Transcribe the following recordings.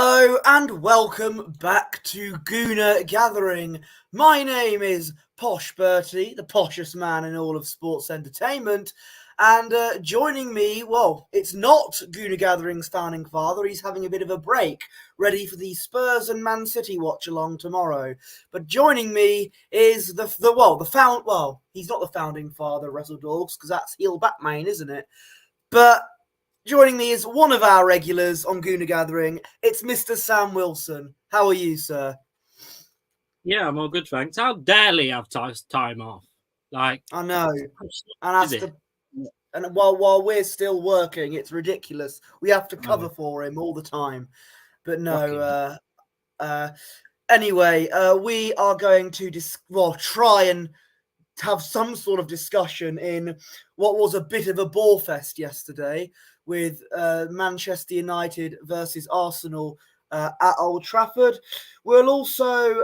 Hello and welcome back to Gooner Gathering. My name is Posh Bertie, the poshest man in all of sports entertainment. And joining me, well, it's not Gooner Gathering's founding father. He's having a bit of a break, ready for the Spurs and Man City watch along tomorrow. But joining me is he's not the founding father of Wrestle Dogs, because that's heel Batman, isn't it? But joining me is one of our regulars on Gooner Gathering. It's Mr. Sam Wilson. How are you, sir? Yeah, I'm all good, thanks. How dare Lee have time off? Like, I know, and while we're still working, it's ridiculous. We have to cover for him all the time. But no, anyway, we are going to try and have some sort of discussion in what was a bit of a ball fest yesterday with Manchester United versus Arsenal at Old Trafford. We'll also,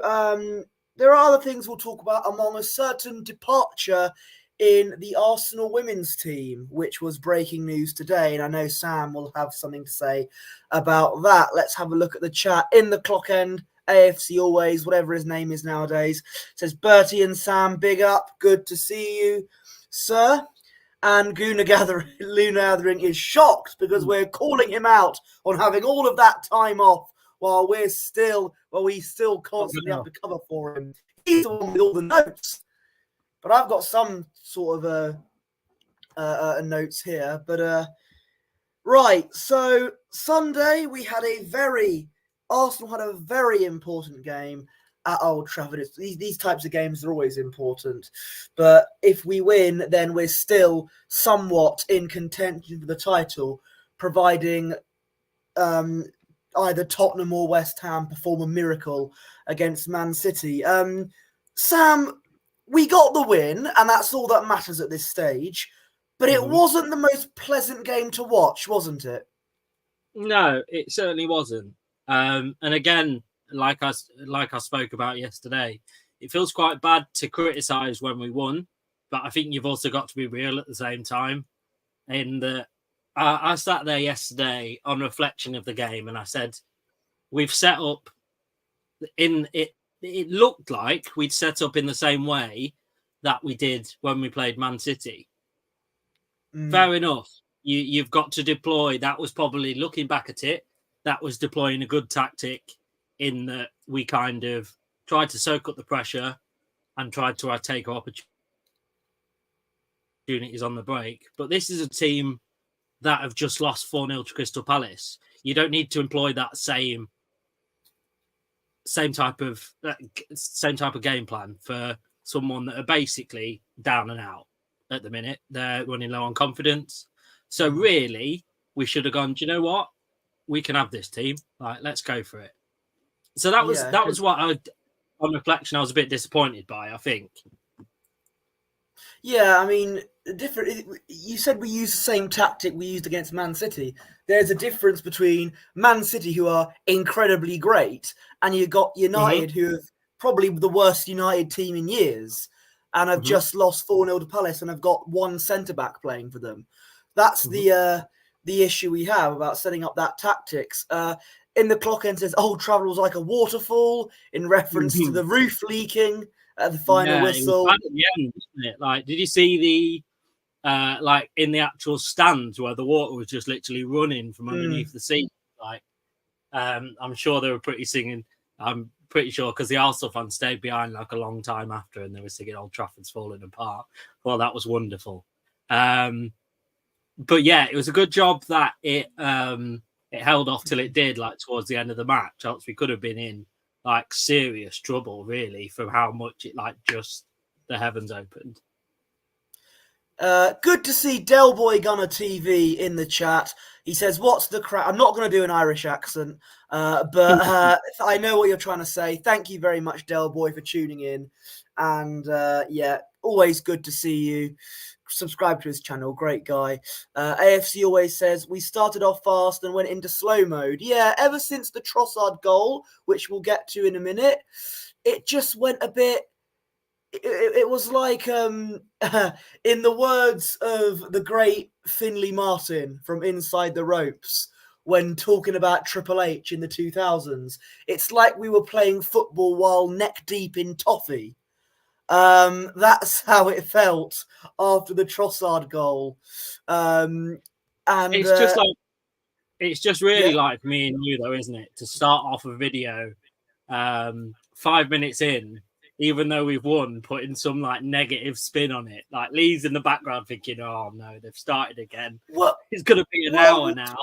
there are other things we'll talk about among a certain departure in the Arsenal women's team, which was breaking news today. And I know Sam will have something to say about that. Let's have a look at the chat in the clock end. AFC always, whatever his name is nowadays, says Bertie and Sam, big up, good to see you, sir. And Gooner Gathering is shocked because we're calling him out on having all of that time off while we still constantly have to cover for him. He's the one with all the notes, but I've got some sort of notes here. But right, so Sunday Arsenal had a very important game at Old Trafford. These types of games are always important. But if we win, then we're still somewhat in contention for the title, providing either Tottenham or West Ham perform a miracle against Man City. Sam, we got the win, and that's all that matters at this stage. But it wasn't the most pleasant game to watch, wasn't it? No, it certainly wasn't. And again, like I spoke about yesterday, it feels quite bad to criticise when we won, but I think you've also got to be real at the same time. In that, I sat there yesterday on reflection of the game, and I said, we've set up in it. It looked like we'd set up in the same way that we did when we played Man City. Fair enough. You've got to deploy. That was probably, looking back at it, that was deploying a good tactic in that we kind of tried to soak up the pressure and tried to take opportunities on the break. But this is a team that have just lost 4-0 to Crystal Palace. You don't need to employ that same type of game plan for someone that are basically down and out at the minute. They're running low on confidence. So really, we should have gone, do you know what? We can have this team. Like, let's go for it. So that was what on reflection, I was a bit disappointed by, I think. Yeah, I mean, you said we used the same tactic we used against Man City. There's a difference between Man City, who are incredibly great, and you got United, who are probably the worst United team in years, and have just lost 4-0 to Palace and have got one centre-back playing for them. That's the issue we have about setting up that tactics. In the clock end says Old Trafford was like a waterfall in reference to the roof leaking at the final whistle. It was bad at the end, wasn't it? Like, did you see the like in the actual stands where the water was just literally running from underneath the seat? Like, I'm sure they were singing. I'm pretty sure because the Arsenal fans stayed behind like a long time after, and they were singing "Old Trafford's falling apart." Well, that was wonderful. But yeah, it was a good job that it held off till it did, like towards the end of the match. Else we could have been in like serious trouble, really, from how much it like just the heavens opened. Good to see Del Boy Gunner TV in the chat. He says, "What's the crap?" I'm not going to do an Irish accent, but I know what you're trying to say. Thank you very much, Del Boy, for tuning in. And yeah, always good to see you. Subscribe to his channel, great guy. AFC always says, "We started off fast and went into slow mode." Yeah, ever since the Trossard goal, which we'll get to in a minute, it just went a bit. It was like, in the words of the great Finley Martin from Inside the Ropes, when talking about Triple H in the 2000s. It's like we were playing football while neck deep in toffee. That's how it felt after the Trossard goal. And it's just really like me and you, though, isn't it? To start off a video 5 minutes in, even though we've won, putting some like negative spin on it. Like Lee's in the background thinking, "Oh no, they've started again. It's going to be an hour now."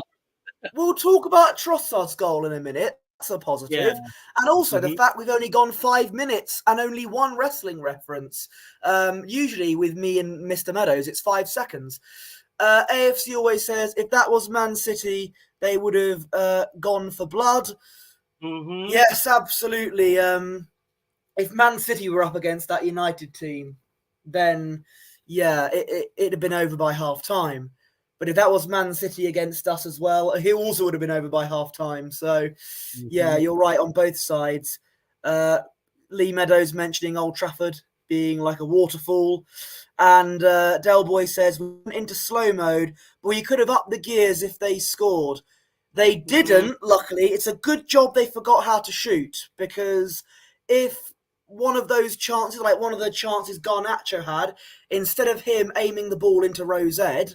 We'll talk about Trossard's goal in a minute. That's a positive. Yeah. And also the fact we've only gone 5 minutes and only one wrestling reference. Usually with me and Mr. Meadows, it's 5 seconds. AFC always says if that was Man City, they would have gone for blood. Mm-hmm. Yes, absolutely. If Man City were up against that United team, then yeah, it'd have been over by half time. But if that was Man City against us as well, he also would have been over by half time. So yeah, you're right on both sides. Lee Meadows mentioning Old Trafford being like a waterfall. And Del Boy says, we went into slow mode, but we could have upped the gears if they scored. They didn't, luckily. It's a good job they forgot how to shoot, because if one of those chances, like one of the chances Garnacho had, instead of him aiming the ball into Rose Ed,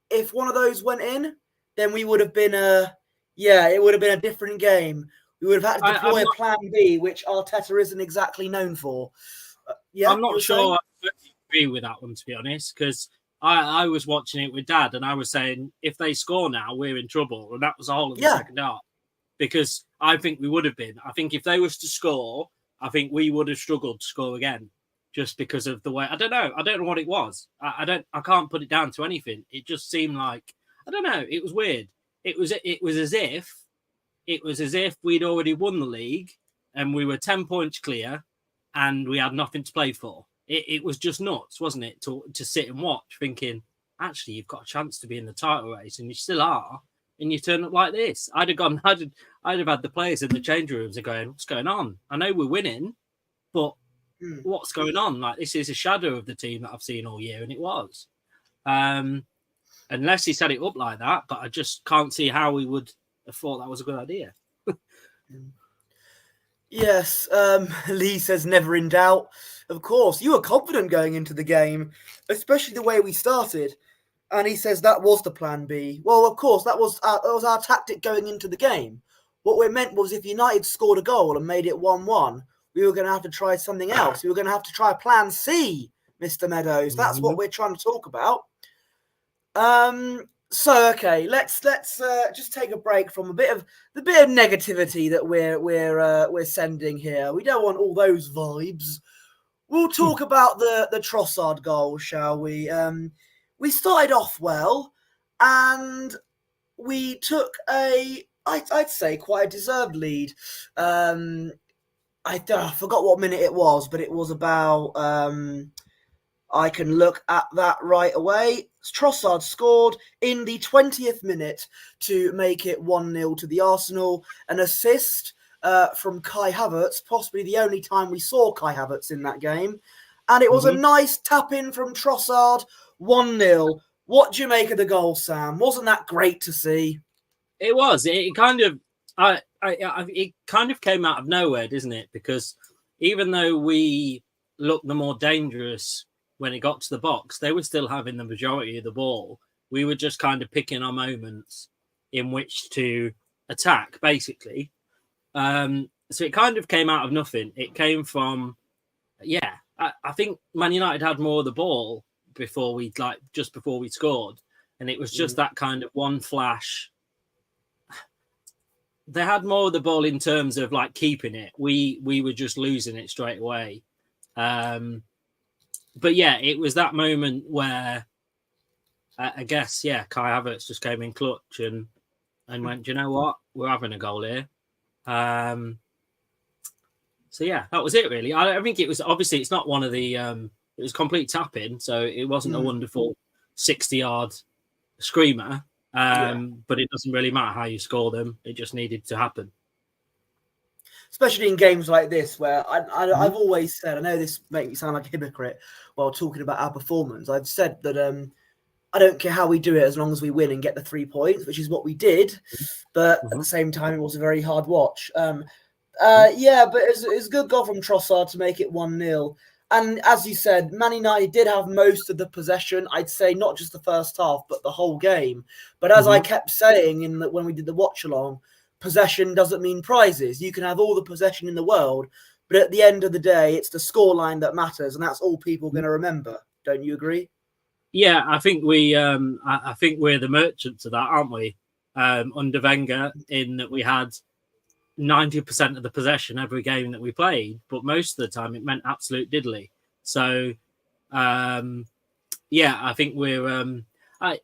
if one of those went in, then we would have been it would have been a different game. We would have had to deploy a plan B, which Arteta isn't exactly known for. I'm not sure I agree with that one, to be honest, because I was watching it with Dad and I was saying, if they score now, we're in trouble. And that was the whole of the second half. Because I think we would have been. I think if they was to score, I think we would have struggled to score again. Just because of the way, I don't know what it was. I can't put it down to anything. It just seemed like, I don't know, it was weird. It was as if we'd already won the league and we were 10 points clear and we had nothing to play for. It was just nuts, wasn't it? To sit and watch, thinking, actually, you've got a chance to be in the title race and you still are, and you turn up like this. I'd have had the players in the change rooms and going, what's going on? I know we're winning, but what's going on? Like, this is a shadow of the team that I've seen all year, and it was. Unless he set it up like that, but I just can't see how we would have thought that was a good idea. Yes, Lee says never in doubt. Of course, you were confident going into the game, especially the way we started. And he says that was the plan B. Well, of course, that was our tactic going into the game. What we meant was if United scored a goal and made it 1-1, we were going to have to try something else. We were going to have to try plan C, Mr. Meadows. That's what we're trying to talk about. So okay, let's just take a break from the bit of negativity that we're sending here. We don't want all those vibes. We'll talk about the Trossard goal, shall we? We started off well, and we took I'd say quite a deserved lead. I forgot what minute it was, but it was about. I can look at that right away. Trossard scored in the 20th minute to make it 1-0 to the Arsenal. An assist from Kai Havertz, possibly the only time we saw Kai Havertz in that game. And it was a nice tap-in from Trossard, 1-0. What do you make of the goal, Sam? Wasn't that great to see? It was. It kind of... it kind of came out of nowhere, didn't it? Because even though we looked the more dangerous when it got to the box, they were still having the majority of the ball. We were just kind of picking our moments in which to attack, basically. So it kind of came out of nothing. It came from, I think Man United had more of the ball just before we scored. And it was just that kind of one flash. They had more of the ball in terms of like keeping it. We were just losing it straight away. But yeah, it was that moment where I guess, Kai Havertz just came in clutch and went, do you know what? We're having a goal here. So yeah, that was it really. I think it was, obviously it's not one of the, it was complete tapping. So it wasn't a wonderful 60-yard screamer. But it doesn't really matter how you score them. It just needed to happen. Especially in games like this, where I've always said, I know this makes me sound like a hypocrite while talking about our performance. I've said that I don't care how we do it as long as we win and get the 3 points, which is what we did. But at the same time, it was a very hard watch. Yeah, but it's a good goal from Trossard to make it 1-0. And as you said, Man United did have most of the possession. I'd say not just the first half, but the whole game. But as I kept saying when we did the watch along, possession doesn't mean prizes. You can have all the possession in the world, but at the end of the day, it's the scoreline that matters, and that's all people are going to remember. Don't you agree? Yeah, I think I think we're the merchants of that, aren't we? Under Wenger, in that we had 90% of the possession every game that we played, but most of the time it meant absolute diddly. So, yeah, I think we're. I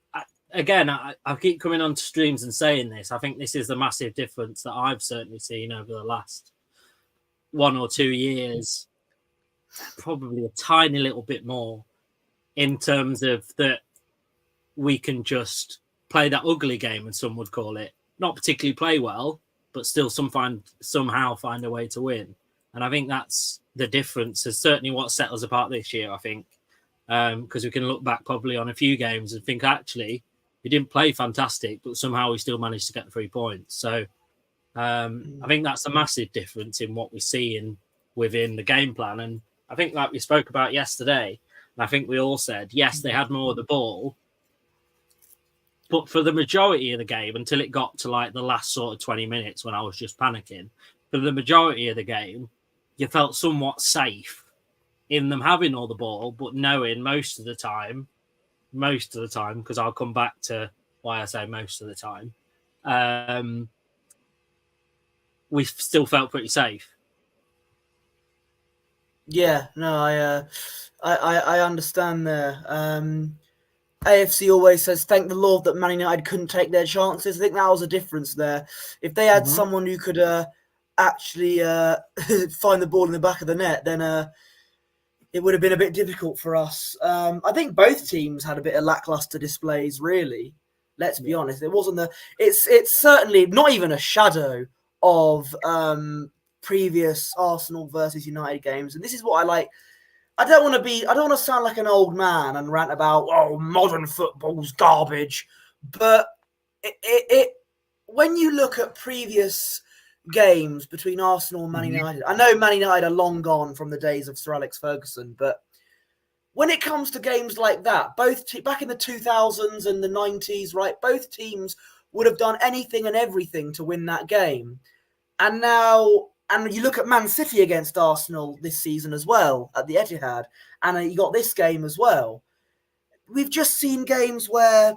keep coming on to streams and saying this. I think this is the massive difference that I've certainly seen over the last 1 or 2 years. Probably a tiny little bit more in terms of that we can just play that ugly game, as some would call it. Not particularly play well, but still somehow find a way to win. And I think that's the difference. Is certainly what set us apart this year, I think. Because we can look back probably on a few games and think, actually, we didn't play fantastic, but somehow we still managed to get the 3 points. So I think that's a massive difference in what we see within the game plan. And I think like we spoke about yesterday, and I think we all said, yes, they had more of the ball, but for the majority of the game, until it got to like the last sort of 20 minutes when I was just panicking, for the majority of the game, you felt somewhat safe in them having all the ball, but knowing most of the time, because I'll come back to why I say most of the time, we still felt pretty safe. Yeah, no, I understand there. AFC always says, thank the Lord that Man United couldn't take their chances. I think that was a difference there. If they had someone who could actually find the ball in the back of the net, then it would have been a bit difficult for us. I think both teams had a bit of lackluster displays, really. Let's be honest. It wasn't it's certainly not even a shadow of previous Arsenal versus United games. And this is what I like. I don't want to sound like an old man and rant about, modern football's garbage. But when you look at previous games between Arsenal and Man United, I know Man United are long gone from the days of Sir Alex Ferguson, but when it comes to games like that, back in the 2000s and the 90s, right, both teams would have done anything and everything to win that game. And now, and you look at Man City against Arsenal this season as well at the Etihad, and you got this game as well. We've just seen games where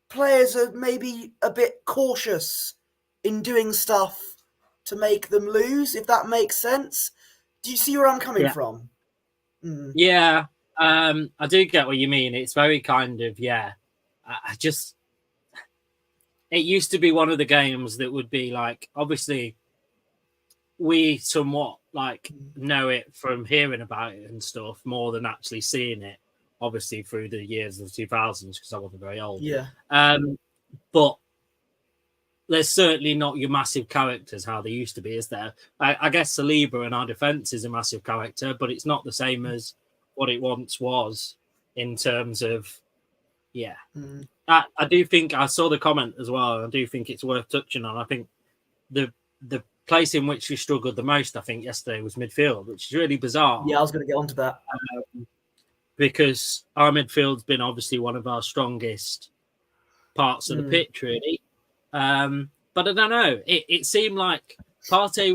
players are maybe a bit cautious in doing stuff to make them lose, if that makes sense. Do you see where I'm coming from? Yeah, I do get what you mean. It's very kind of, it used to be one of the games that would be like, obviously, we somewhat like know it from hearing about it and stuff more than actually seeing it, obviously, through the years of the 2000s, because I wasn't very old. Yeah. But there's certainly not your massive characters how they used to be, is there? I guess Saliba in our defence is a massive character, but it's not the same as what it once was in terms of, I do think I saw the comment as well. And I do think it's worth touching on. I think the place in which we struggled the most, I think, yesterday was midfield, which is really bizarre. Yeah, I was going to get onto that. Because our midfield's been obviously one of our strongest parts of the pitch, really. But I don't know. It seemed like Partey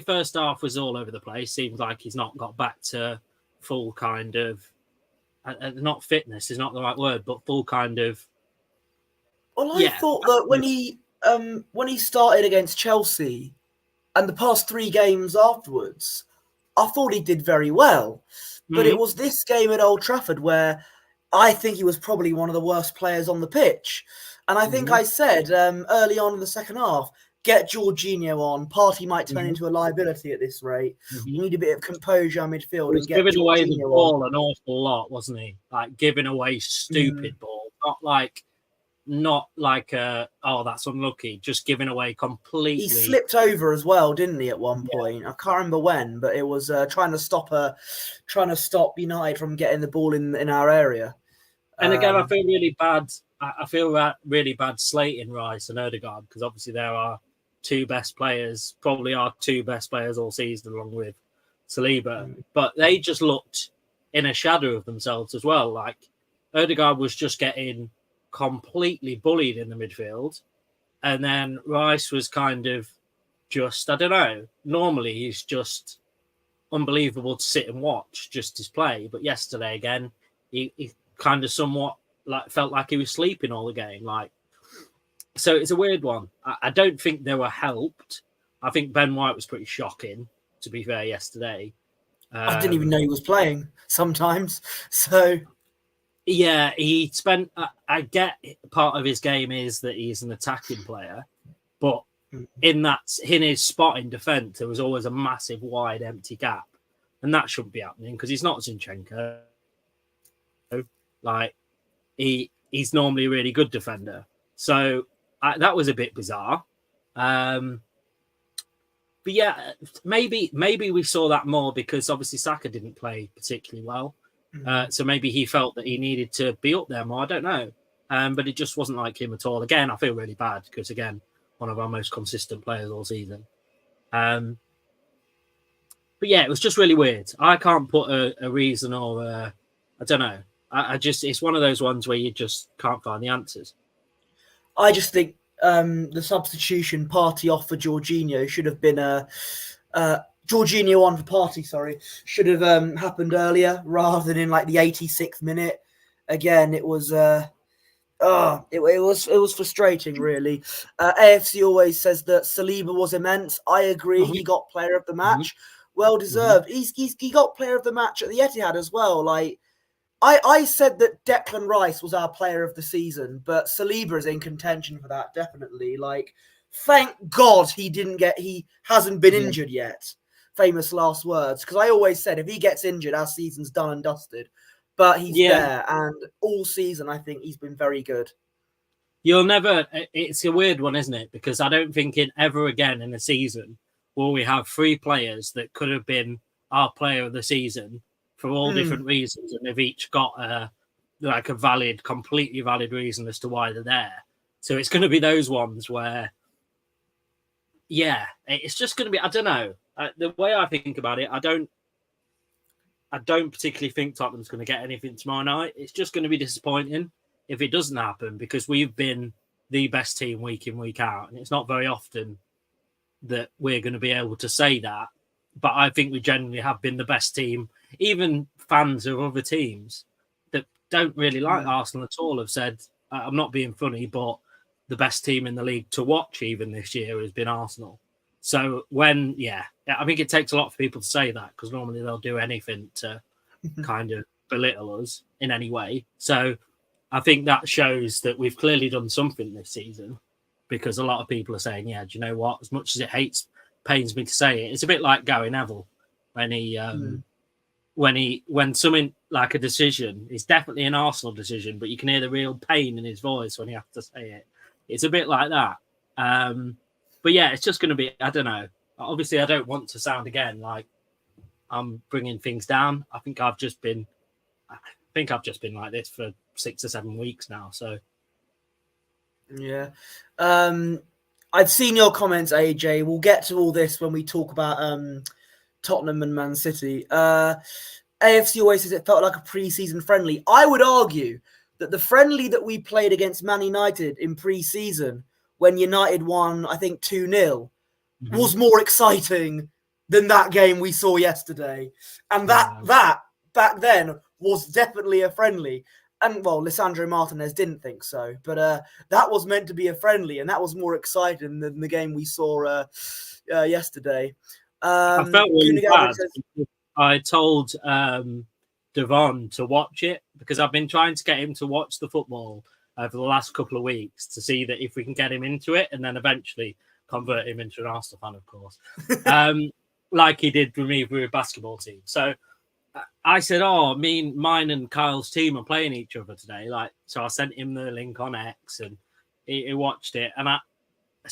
first half was all over the place. Seems like he's not got back to full kind of not fitness is not the right word, but full kind of. Well, I thought that when he started against Chelsea and the past 3 games afterwards, I thought he did very well. But it was this game at Old Trafford where I think he was probably one of the worst players on the pitch. And I think I said early on in the second half, get Jorginho on. Partey might turn into a liability at this rate. You need a bit of composure midfield. He was giving away the ball an awful lot, wasn't he? Like giving away stupid ball, not like not like that's unlucky, just giving away completely. He slipped over as well, didn't he? At one point, I can't remember when, but it was trying to stop United from getting the ball in our area. And again, I feel really bad. I feel really bad slating Rice and Odegaard, because obviously there are two best players, probably our two best players all season, along with Saliba. But they just looked in a shadow of themselves as well. Like Odegaard was just getting completely bullied in the midfield, and then Rice was kind of just, I don't know. Normally he's just unbelievable to sit and watch, just his play. But yesterday again, he kind of somewhat felt like he was sleeping all the game. So it's a weird one. I don't think they were helped. I think Ben White was pretty shocking, to be fair, yesterday. I didn't even know he was playing sometimes. So yeah, he spent. I get part of his game is that he's an attacking player, but in his spot in defence, there was always a massive wide empty gap, and that shouldn't be happening because he's not Zinchenko. Like he's normally a really good defender, so that was a bit bizarre. But yeah, maybe we saw that more because obviously Saka didn't play particularly well, so maybe he felt that he needed to be up there more. I don't know, but it just wasn't like him at all. Again, I feel really bad because again, one of our most consistent players all season. But yeah, it was just really weird. I can't put a reason or I don't know. I just, it's one of those ones where you just can't find the answers. I just think the substitution Partey off for Jorginho should have been Jorginho on for Partey, should have happened earlier rather than in like the 86th minute. Again, it was it was frustrating, really. AFC always says that Saliba was immense. I agree. He got player of the match. Well deserved. He got player of the match at the Etihad as well. Like I said that Declan Rice was our player of the season, but Saliba is in contention for that, definitely. Like, thank God he hasn't been injured yet. Famous last words. Because I always said if he gets injured, our season's done and dusted. But he's there, and all season I think he's been very good. It's a weird one, isn't it? Because I don't think ever again in a season will we have three players that could have been our player of the season for all different reasons, and they've each got a completely valid reason as to why they're there. So it's going to be those ones where, it's just going to be, I don't know. The way I think about it, I don't particularly think Tottenham's going to get anything tomorrow night. It's just going to be disappointing if it doesn't happen, because we've been the best team week in, week out, and it's not very often that we're going to be able to say that. But I think we generally have been the best team. Even fans of other teams that don't really like Arsenal at all have said, I'm not being funny, but the best team in the league to watch even this year has been Arsenal. So I think it takes a lot for people to say that, because normally they'll do anything to kind of belittle us in any way. So I think that shows that we've clearly done something this season, because a lot of people are saying, do you know what? As much as it pains me to say it, it's a bit like Gary Neville when he when something like a decision is definitely an Arsenal decision, but you can hear the real pain in his voice when he has to say it. It's a bit like that. But yeah, it's just going to be, I don't know. Obviously, I don't want to sound again like I'm bringing things down. I think I've just been like this for 6 or 7 weeks now. So yeah, I've seen your comments, AJ. We'll get to all this when we talk about Tottenham and Man City. AFC always says it felt like a pre-season friendly. I would argue that the friendly that we played against Man United in pre-season, when United won, I think 2-0, was more exciting than that game we saw yesterday. And that back then was definitely a friendly. And, well, Lisandro Martinez didn't think so. But that was meant to be a friendly, and that was more exciting than the game we saw yesterday. I felt really bad. I told Devon to watch it, because I've been trying to get him to watch the football for the last couple of weeks to see that if we can get him into it, and then eventually convert him into an Arsenal fan, of course, like he did with me for a basketball team. So I said, mine and Kyle's team are playing each other today. So I sent him the link on X, and he watched it, and as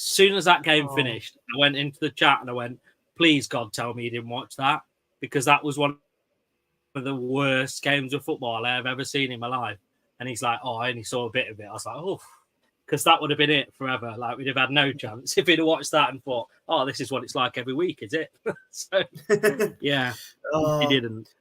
soon as that game finished, I went into the chat and I went, "Please God, tell me you didn't watch that," because that was one of the worst games of football I've ever seen in my life. And he's like, "Oh, I only saw a bit of it." I was like, "Oh," because that would have been it forever. Like, we'd have had no chance if he'd have watched that and thought, "Oh, this is what it's like every week, is it?" So, yeah, he didn't.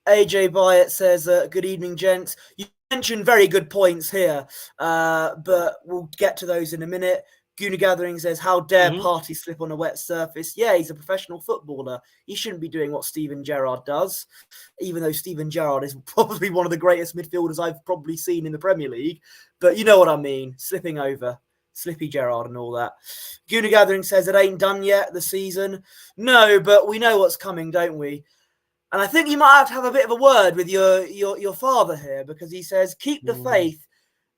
AJ Byatt says, "Good evening, gents. You mentioned very good points here, but we'll get to those in a minute." Gooner Gathering says, "How dare Party slip on a wet surface?" Yeah, he's a professional footballer. He shouldn't be doing what Steven Gerrard does, even though Steven Gerrard is probably one of the greatest midfielders I've probably seen in the Premier League. But you know what I mean, slipping over. Slippy Gerrard and all that. Gooner Gathering says, "It ain't done yet, the season." No, but we know what's coming, don't we? And I think you might have a bit of a word with your father here, because he says, "Keep the faith.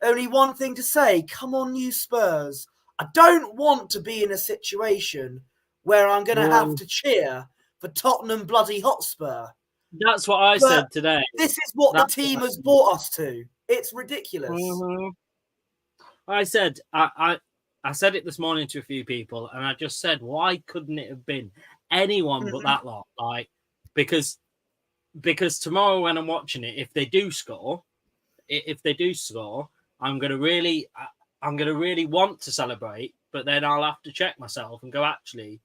Only one thing to say. Come on, you Spurs. I don't want to be in a situation where I'm going to have to cheer for Tottenham bloody Hotspur." That's what I said today. This is what the team has brought us to. It's ridiculous. I said, I said it this morning to a few people, and I just said, why couldn't it have been anyone but that lot? Like, because tomorrow when I'm watching it, if they do score, I'm gonna really want to celebrate, but then I'll have to check myself and go, actually,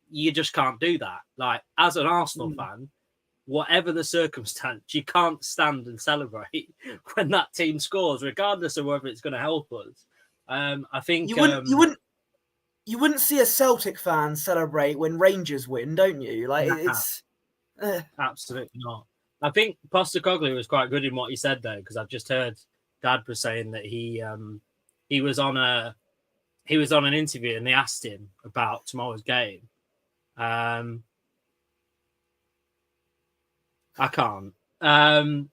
you just can't do that. Like, as an Arsenal fan, whatever the circumstance, you can't stand and celebrate when that team scores, regardless of whether it's going to help us. I think you wouldn't see a Celtic fan celebrate when Rangers win, don't you? Like, it's absolutely not. I think Postecoglou was quite good in what he said, though, because I've just heard Dad was saying that he was on an interview and they asked him about tomorrow's game. I can't. And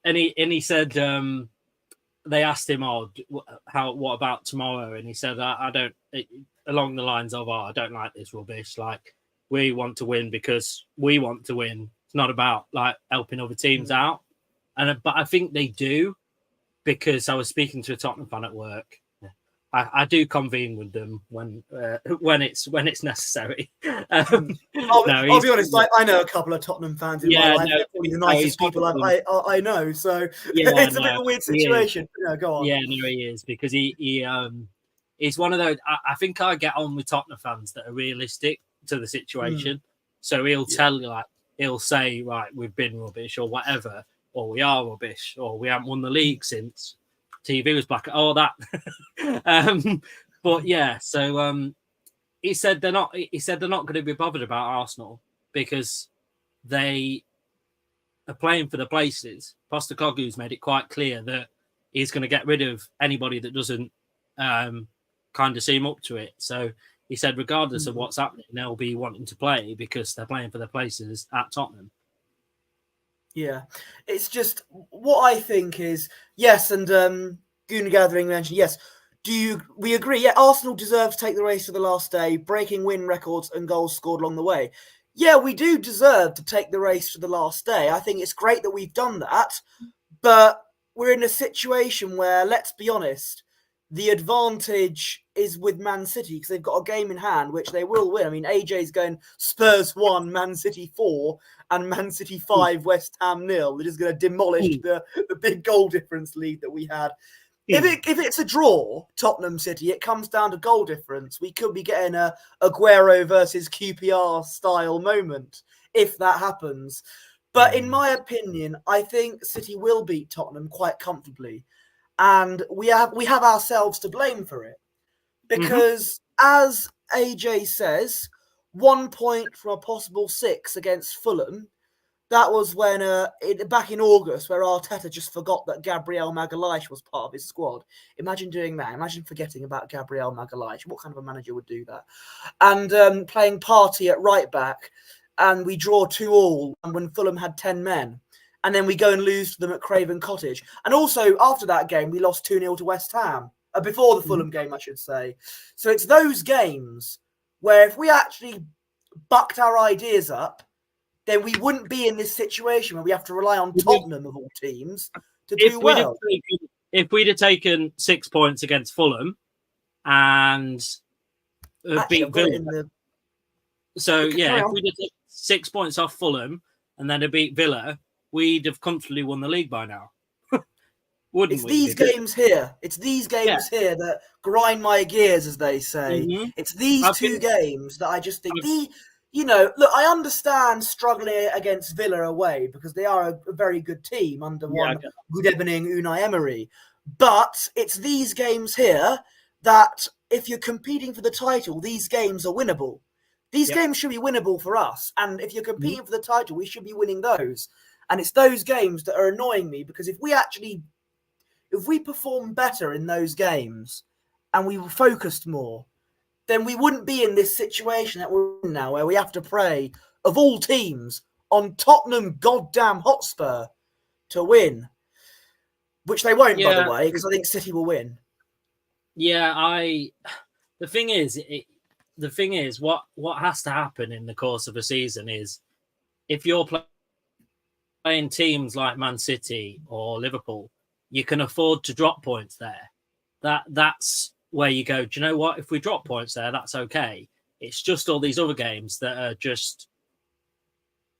he said they asked him, what about tomorrow? And he said, I don't. Along the lines of, I don't like this rubbish. Like, we want to win because we want to win. It's not about like helping other teams out. But I think they do, because I was speaking to a Tottenham fan at work. I do convene with them when it's necessary. I'll be honest. I know a couple of Tottenham fans in my life. They're probably the nicest people I know. So it's a bit of a weird situation. Yeah, go on. Yeah, no, he is, because he's one of those. I think I get on with Tottenham fans that are realistic to the situation. So he'll tell you, like, he'll say, right, we've been rubbish or whatever, or we are rubbish, or we haven't won the league since TV was black. Oh, that. But yeah, so he said they're not going to be bothered about Arsenal because they are playing for the places. Postecoglou's made it quite clear that he's going to get rid of anybody that doesn't kind of seem up to it. So he said, regardless of what's happening, they'll be wanting to play because they're playing for their places at Tottenham. Yeah, it's just what I think is, yes, and Gooner Gathering mentioned, yes, we agree? Yeah, Arsenal deserve to take the race to the last day, breaking win records and goals scored along the way. Yeah, we do deserve to take the race to the last day. I think it's great that we've done that, but we're in a situation where, let's be honest, the advantage is with Man City because they've got a game in hand, which they will win. I mean, AJ's going Spurs 1, Man City 4, and Man City 5, West Ham 0. They're just going to demolish the big goal difference lead that we had. If it's a draw, Tottenham City, it comes down to goal difference. We could be getting a Aguero versus QPR style moment if that happens. But in my opinion, I think City will beat Tottenham quite comfortably. And we have ourselves to blame for it. Because as AJ says, 1 point from a possible 6 against Fulham, that was when back in August, where Arteta just forgot that Gabriel Magalhaes was part of his squad. Imagine doing that. Imagine forgetting about Gabriel Magalhaes. What kind of a manager would do that? And playing Partey at right back, and we draw 2-2 when Fulham had 10 men. And then we go and lose to them at Craven Cottage. And also, after that game, we lost 2-0 to West Ham. Before the Fulham game, I should say. So it's those games where if we actually bucked our ideas up, then we wouldn't be in this situation where we have to rely on Tottenham, of all teams, to do well. if we'd have taken 6 points against Fulham and Actually, I've beat got it Villa, in the. so Okay, yeah, carry if on. we'd have taken 6 points off Fulham and then have beat Villa, we'd have comfortably won the league by now, wouldn't It's we? these Because games here. It's these yeah, games here that grind my gears, as they say. mm-hmm. It's these I two think games that I just think I've, look, I understand struggling against Villa away because they are a very good team under yeah, one good evening Unai Emery. But it's these games here that if you're competing for the title, these games are winnable. These yep. games should be winnable for us. And if you're Mm-hmm. competing for the title, we should be winning those. And it's those games that are annoying me because if we perform better in those games and we were focused more, then we wouldn't be in this situation that we're in now where we have to pray, of all teams, on Tottenham goddamn Hotspur to win. Which they won't, by the Yeah, way, because I think City will win. yeah. The thing is, what has to happen in the course of a season is if you're playing teams like Man City or Liverpool, you can afford to drop points there. That's where you go, do you know what? If we drop points there, that's okay. It's just all these other games that are just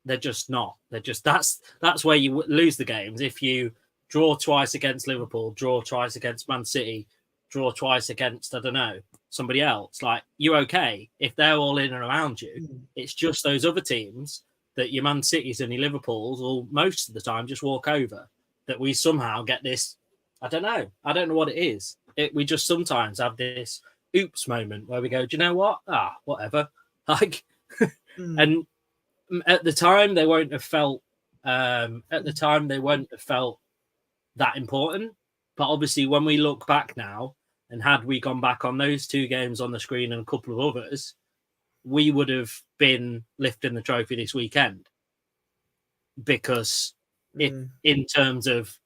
they're just not. They're just that's where you lose the games. If you draw twice against Liverpool, draw twice against Man City, draw twice against, I don't know, somebody else, like you're okay if they're all in and around you. It's just those other teams that your Man Cities and your Liverpools will most of the time just walk over, that we somehow get this. I don't know what it is. We just sometimes have this oops moment where we go, do you know what? Whatever. Like, and at the time they won't have felt. At the time they won't have felt that important. But obviously, when we look back now, and had we gone back on those two games on the screen and a couple of others, we would have been lifting the trophy this weekend. Because in terms of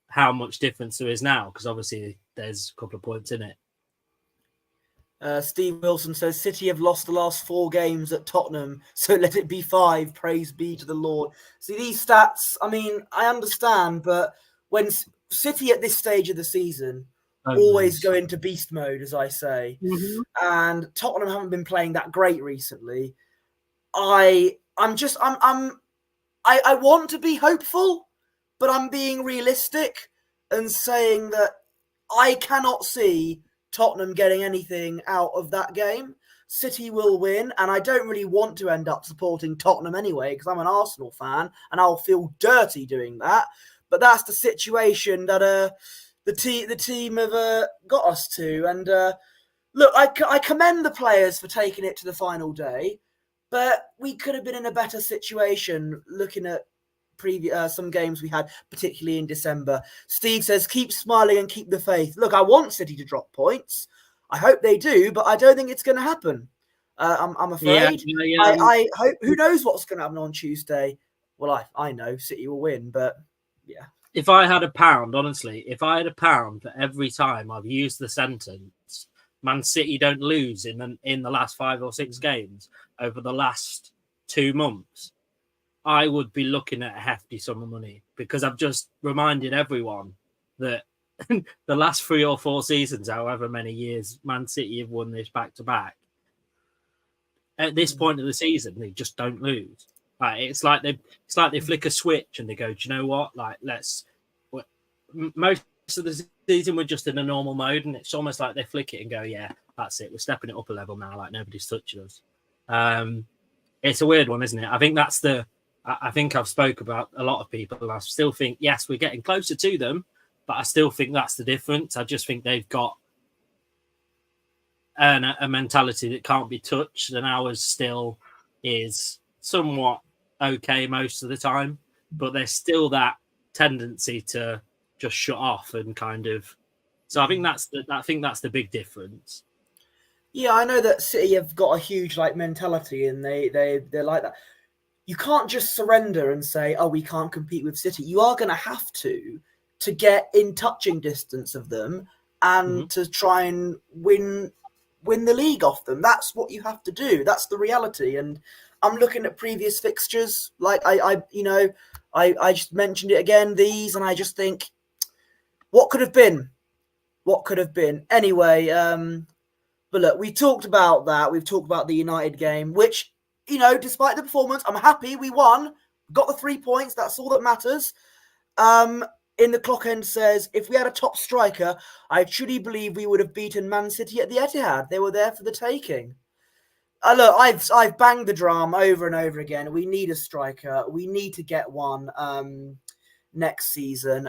how much difference there is now, because obviously there's a couple of points in it. Steve Wilson says City have lost the last 4 games at Tottenham, so let it be 5. Praise be to the Lord. See, these stats, I mean, I understand, but when City at this stage of the season always go into beast mode, as I say, and Tottenham haven't been playing that great recently, I want to be hopeful, but I'm being realistic and saying that I cannot see Tottenham getting anything out of that game. City will win, and I don't really want to end up supporting Tottenham anyway because I'm an Arsenal fan and I'll feel dirty doing that. But that's the situation that the team have got us to. And look, I commend the players for taking it to the final day, but we could have been in a better situation looking at some games we had, particularly in December. Steve says, keep smiling and keep the faith. Look, I want City to drop points. I hope they do, but I don't think it's going to happen. I'm afraid. Yeah. I hope. Who knows what's going to happen on Tuesday? Well, I know City will win, but yeah. If I had £1, honestly, if I had £1 for every time I've used the sentence, Man City don't lose in the last 5 or 6 games over the last 2 months, I would be looking at a hefty sum of money, because I've just reminded everyone that the last 3 or 4 seasons, however many years Man City have won this back-to-back, at this point of the season, they just don't lose. Like, it's like they flick a switch and they go, do you know what? Like, most of the season we're just in a normal mode, and it's almost like they flick it and go, yeah, that's it. We're stepping it up a level now. Like, nobody's touching us. It's a weird one, isn't it? I think I've spoke about a lot of people, and I still think, yes, we're getting closer to them, but I still think that's the difference. I just think they've got a mentality that can't be touched, and ours still is somewhat okay most of the time, but there's still that tendency to just shut off and kind of. So I think that's the big difference. Yeah, I know that City have got a huge mentality, and they're like that. You can't just surrender and say, "Oh, we can't compete with City." You are going to have to get in touching distance of them and to try and win the league off them. That's what you have to do. That's the reality. And I'm looking at previous fixtures, like I just mentioned it again. And I just think what could have been? What could have been? Anyway, but look, we talked about that. We've talked about the United game, which, despite the performance, I'm happy we won. Got the 3 points. That's all that matters. In the clock end says, if we had a top striker, I truly believe we would have beaten Man City at the Etihad. They were there for the taking. Look, I've banged the drum over and over again. We need a striker. We need to get one next season.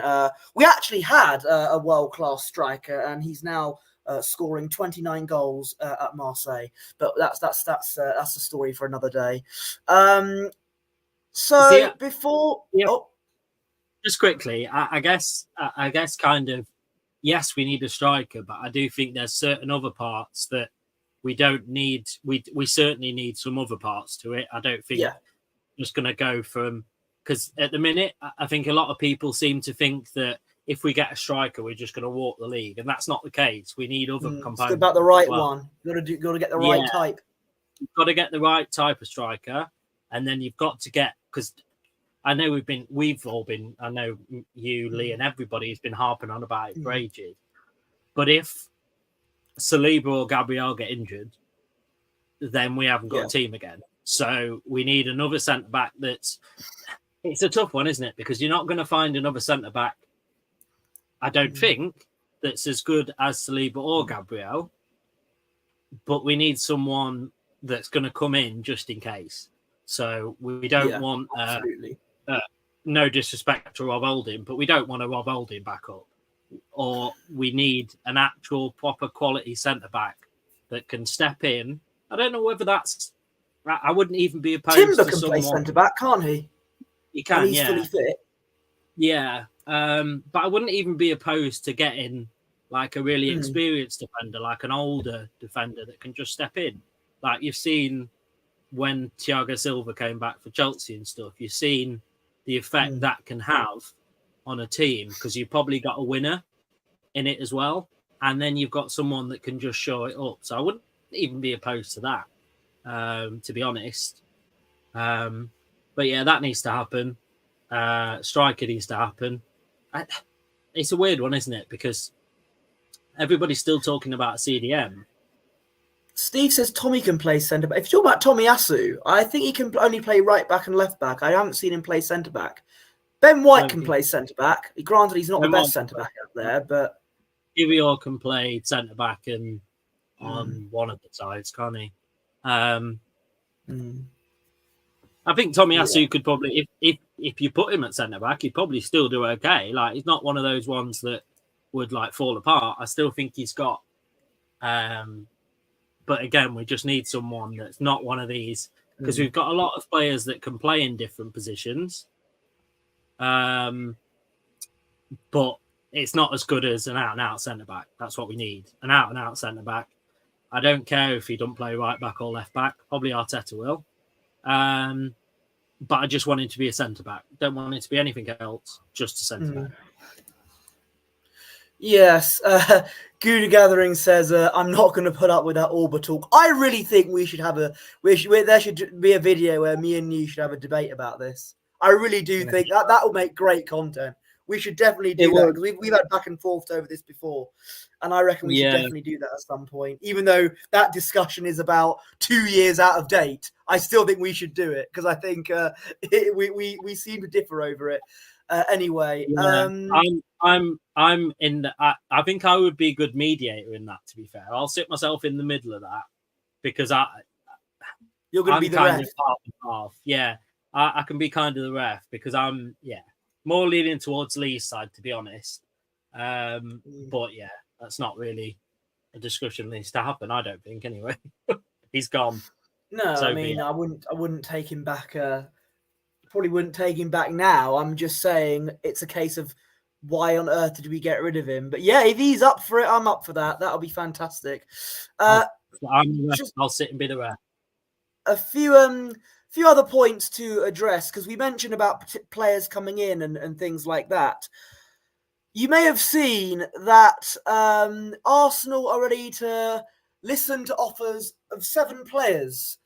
We actually had a world-class striker, and he's now scoring 29 goals at Marseille. But that's a story for another day. Before... Yeah. Oh. Just quickly, I guess kind of, yes, we need a striker, but I do think there's certain other parts that we don't need. We certainly need some other parts to it. I don't think just going to go from, because at the minute, I think a lot of people seem to think that if we get a striker, we're just going to walk the league, and that's not the case. We need other components. It's about the right one. Got to get the right type. You've got to get the right type of striker, and then you've got to get, because I know we've all been, I know you, Lee, and everybody has been harping on about it for ages. But if Saliba or Gabriel get injured, then we haven't got a team again. So we need another centre-back it's a tough one, isn't it? Because you're not going to find another centre-back, I don't think, that's as good as Saliba or Gabriel. But we need someone that's going to come in just in case. So we don't want... absolutely. No disrespect to Rob Holding, but we don't want a Rob Holding backup. Or we need an actual proper quality centre-back that can step in. I don't know whether that's... I wouldn't even be opposed Timber to can someone... play centre-back, can't he? He can, and he's fully fit. Yeah. But I wouldn't even be opposed to getting like a really experienced defender, like an older defender that can just step in. Like you've seen when Thiago Silva came back for Chelsea and stuff, you've seen the effect that can have on a team, because you've probably got a winner in it as well. And then you've got someone that can just show it up. So I wouldn't even be opposed to that, to be honest. But yeah, that needs to happen. Striker needs to happen. It's a weird one, isn't it? Because everybody's still talking about CDM. Steve says Tommy can play centre back. If you're talking about Tommy Asu, I think he can only play right back and left back. I haven't seen him play centre back. Ben White can play centre back. Granted, he's not the best centre back out there, but Ivior can play centre back and on one of the sides, can't he? I think Tommy Asu could probably, if you put him at centre back, he'd probably still do okay. Like he's not one of those ones that would like fall apart. I still think he's got. But again, we just need someone that's not one of these, because we've got a lot of players that can play in different positions. But it's not as good as an out-and-out centre-back. That's what we need, an out-and-out centre-back. I don't care if he don't play right back or left back. Probably Arteta will. But I just want him to be a centre-back. Don't want it to be anything else, just a centre-back. Yes. Gouda Gathering says, I'm not going to put up with that Orba talk. I really think we should have there should be a video where me and you should have a debate about this. I really do think that will make great content. We should definitely do that, because we've had back and forth over this before. And I reckon we should definitely do that at some point. Even though that discussion is about 2 years out of date, I still think we should do it, because I think we seem to differ over it. Anyway, I'm in the. I think I would be a good mediator in that. To be fair, I'll sit myself in the middle of that, because you're going to be the ref. Half. Yeah, I can be kind of the ref, because I'm more leaning towards Lee's side, to be honest. But yeah, that's not really a discussion that needs to happen. I don't think anyway. He's gone. No, so, I mean, I wouldn't take him back. Probably wouldn't take him back now. I'm just saying it's a case of why on earth did we get rid of him? But yeah, if he's up for it, I'm up for that. That'll be fantastic. I'll sit and be the ref. A few other points to address, because we mentioned about players coming in and things like that. You may have seen that Arsenal are ready to listen to offers of 7 players.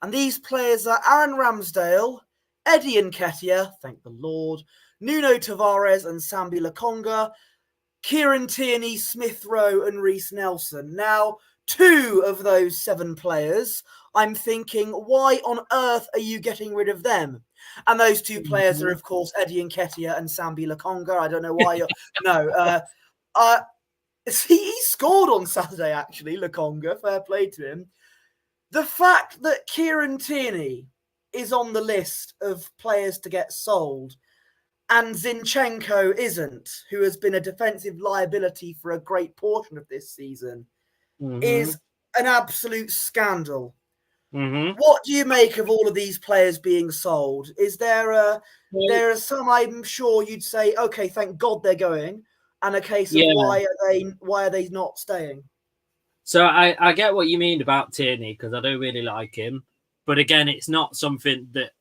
And these players are Aaron Ramsdale, Eddie Nketiah, thank the Lord, Nuno Tavares and Sambi Lokonga, Kieran Tierney, Smith Rowe, and Reece Nelson. Now, 2 of those 7 players, I'm thinking, why on earth are you getting rid of them? And those 2 players are, of course, Eddie Nketiah and Sambi Lokonga. I don't know why you're... No. He scored on Saturday, actually, Lokonga. Fair play to him. The fact that Kieran Tierney is on the list of players to get sold and Zinchenko isn't, who has been a defensive liability for a great portion of this season, is an absolute scandal. What do you make of all of these players being sold? Is there are some, I'm sure you'd say, okay, thank God they're going, and a case of why are they not staying? So I get what you mean about Tierney, because I do really like him. But again, it's not something that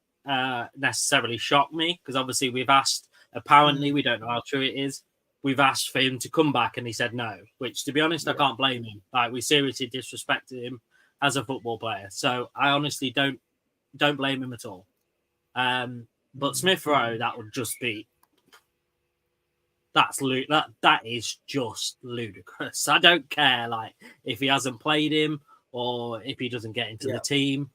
necessarily shocked me, because obviously we've asked, apparently we don't know how true it is, we've asked for him to come back and he said no, which to be honest, I can't blame him. Like, we seriously disrespected him as a football player. So I honestly don't blame him at all. But Smith Rowe, that would just be... That is just ludicrous. I don't care, like, if he hasn't played him or if he doesn't get into the team.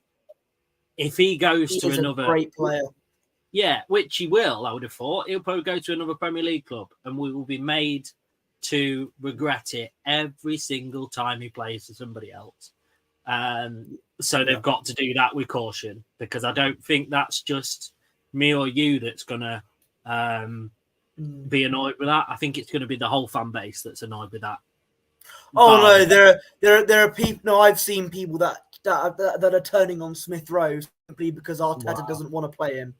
If he goes to another great player, which he will, I would have thought, he'll probably go to another Premier League club, and we will be made to regret it every single time he plays for somebody else. So they've got to do that with caution, because I don't think that's just me or you that's gonna be annoyed with that. I think it's going to be the whole fan base that's annoyed with that. No, there are people. No, I've seen people that are turning on Smith Rowe simply because Arteta doesn't want to play him.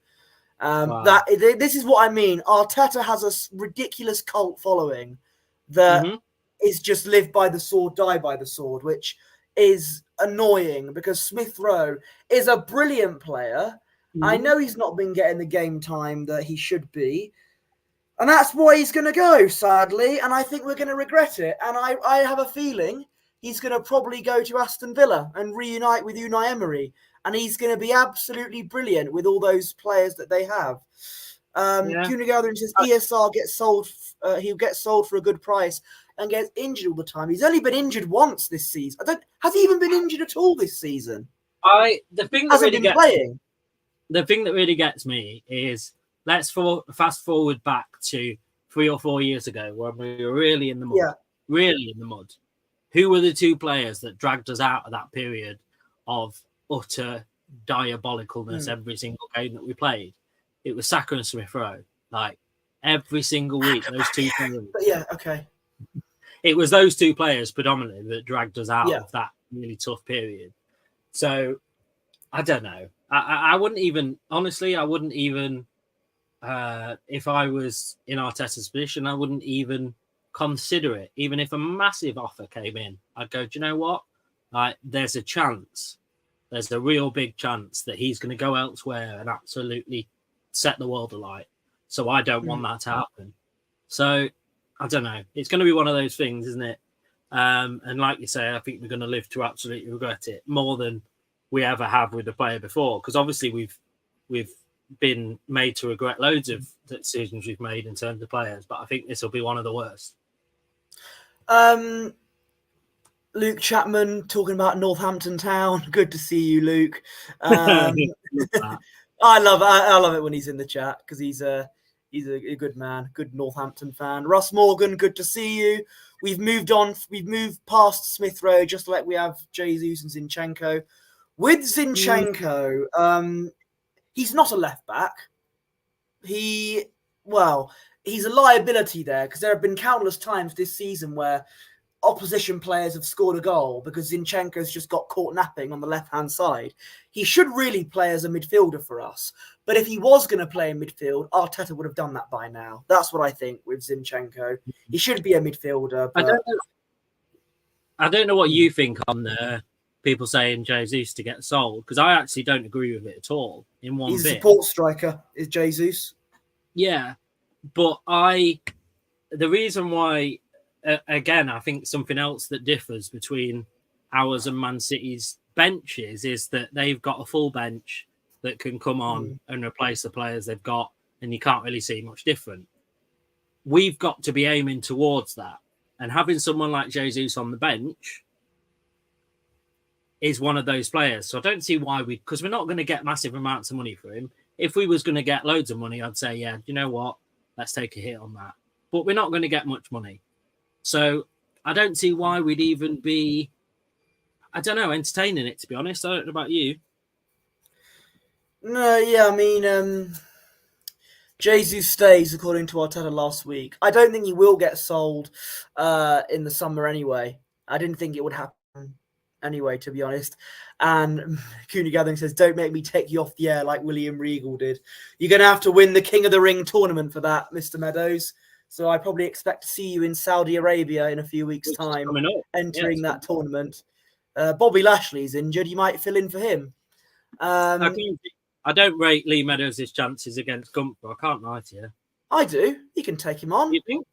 This is what I mean. Arteta has a ridiculous cult following that is just live by the sword, die by the sword, which is annoying because Smith Rowe is a brilliant player. I know he's not been getting the game time that he should be. And that's why he's going to go, sadly, and I think we're going to regret it. And I have a feeling he's going to probably go to Aston Villa and reunite with Unai Emery, and he's going to be absolutely brilliant with all those players that they have. Kuna Gathering says ESR gets sold. He'll get sold for a good price and gets injured all the time. He's only been injured once this season. Has he even been injured at all this season? The thing that really gets me is, let's fast forward back to 3 or 4 years ago when we were really in the mud. Really in the mud. Who were the 2 players that dragged us out of that period of utter diabolicalness every single game that we played? It was Saka and Smith Rowe. Like, every single week, those 2 players. It was those 2 players predominantly that dragged us out of that really tough period. So, I don't know. I wouldn't even... Honestly, I wouldn't even... if I was in Arteta's position, I wouldn't even consider it. Even if a massive offer came in, I'd go, do you know what? Like, there's a chance. There's a real big chance that he's going to go elsewhere and absolutely set the world alight. So I don't want that to happen. So I don't know. It's going to be one of those things, isn't it? And like you say, I think we're going to live to absolutely regret it more than we ever have with the player before. Because obviously we've been made to regret loads of decisions we've made in terms of players, but I think this will be one of the worst. Luke Chapman talking about Northampton Town. Good to see you, Luke. I love it when he's in the chat because he's a good man, good Northampton fan. Russ Morgan, good to see you. We've moved on. We've moved past Smith Rowe, just like we have Jesus and Zinchenko. With Zinchenko, he's not a left back. He's a liability there because there have been countless times this season where opposition players have scored a goal because Zinchenko's just got caught napping on the left-hand side. He should really play as a midfielder for us. But if he was going to play in midfield, Arteta would have done that by now. That's what I think with Zinchenko. He should be a midfielder. But... I don't know what you think on the people saying Jesus to get sold, because I actually don't agree with it at all in one bit. He's a support striker, is Jesus. Yeah, but the reason why, again, I think something else that differs between ours and Man City's benches is that they've got a full bench that can come on and replace the players they've got, and you can't really see much different. we've got to be aiming towards that. And having someone like Jesus on the bench is one of those players. So I don't see why because we're not going to get massive amounts of money for him. If we was going to get loads of money, I'd say, yeah, you know what? Let's take a hit on that. But we're not going to get much money. So I don't see why we'd even be, I don't know, entertaining it, to be honest. I don't know about you. No, yeah, I mean, Jesus stays, according to Arteta last week. I don't think he will get sold in the summer anyway. I didn't think it would happen anyway, to be honest. And Cooney Gathering says, don't make me take you off the air like William Regal did. You're going to have to win the King of the Ring tournament for that, Mr. Meadows. So I probably expect to see you in Saudi Arabia in a few weeks' time, entering that tournament. Bobby Lashley's injured. You might fill in for him. I don't rate Lee Meadows' chances against Gunther. I can't lie to you. I do. You can take him on. You think?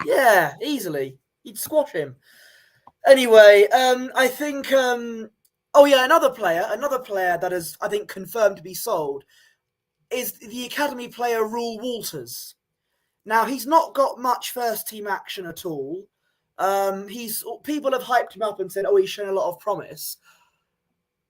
Yeah, easily. You'd squash him. Anyway, I think... another player that is, I think, confirmed to be sold is the academy player Rule Walters. Now, he's not got much first-team action at all. People have hyped him up and said, oh, he's shown a lot of promise.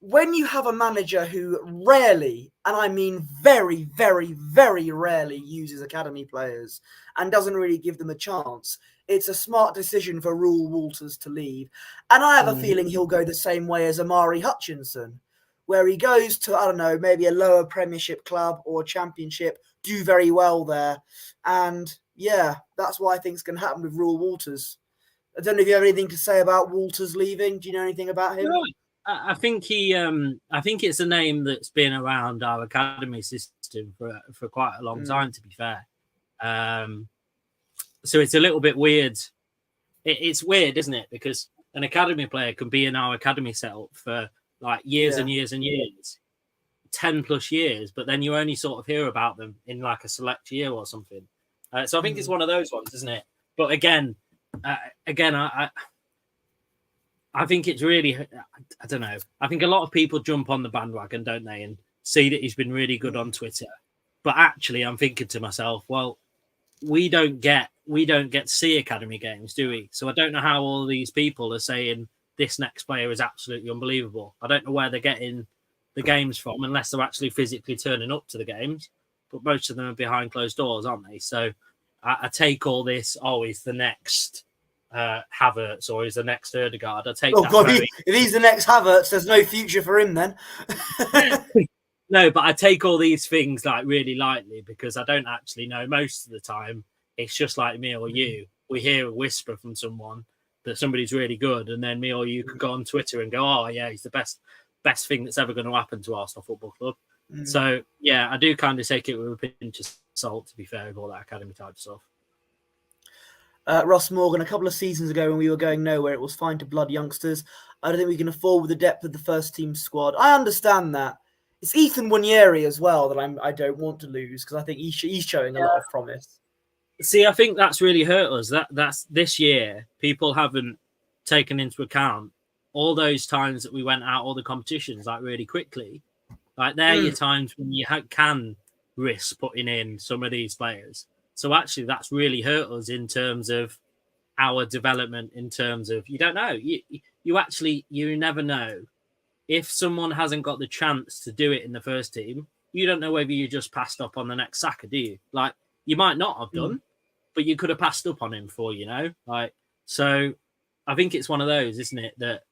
When you have a manager who rarely, and I mean very, very, very rarely uses academy players and doesn't really give them a chance, it's a smart decision for Rule Walters to leave. And I have a feeling he'll go the same way as Amari Hutchinson, where he goes to, I don't know, maybe a lower Premiership club or Championship, do very well there. And yeah, that's what I think is going to happen with Rule Walters. I don't know if you have anything to say about Walters leaving. Do you know anything about him? No, I think I think it's a name that's been around our academy system for quite a long time, to be fair. So it's a little bit weird. It's weird, isn't it? Because an academy player can be in our academy setup for like years and years and years, 10 plus years, but then you only sort of hear about them in like a select year or something. So I think it's one of those ones, isn't it? But again, I think it's really, I don't know. I think a lot of people jump on the bandwagon, don't they, and see that he's been really good on Twitter. But actually, I'm thinking to myself, well, we don't get to see academy games, do we? So I don't know how all these people are saying this next player is absolutely unbelievable. I don't know where they're getting the games from, unless they're actually physically turning up to the games. But most of them are behind closed doors, aren't they? So I take all this, he's the next Havertz or he's the next Ødegaard. I take that. God, if he's the next Havertz, there's no future for him then. No, but I take all these things like really lightly because I don't actually know most of the time. It's just like me or you. We hear a whisper from someone that somebody's really good, and then me or you could go on Twitter and go, "Oh yeah, he's the best thing that's ever going to happen to Arsenal Football Club." So yeah, I do kind of take it with a pinch of salt, to be fair, with all that academy type stuff. Ross Morgan, a couple of seasons ago when we were going nowhere, it was fine to blood youngsters. I don't think we can afford with the depth of the first team squad. I understand that. It's Ethan Wanyeri as well that I don't want to lose because I think he's showing a lot of promise. See, I think that's really hurt us. That's this year. People haven't taken into account all those times that we went out all the competitions like really quickly. Like there are your times when you can risk putting in some of these players. So actually, that's really hurt us in terms of our development. In terms of you don't know, you never know. If someone hasn't got the chance to do it in the first team, you don't know whether you just passed up on the next Saka, do you? Like, you might not have done, but you could have passed up on him for, Like, so I think it's one of those, isn't it, that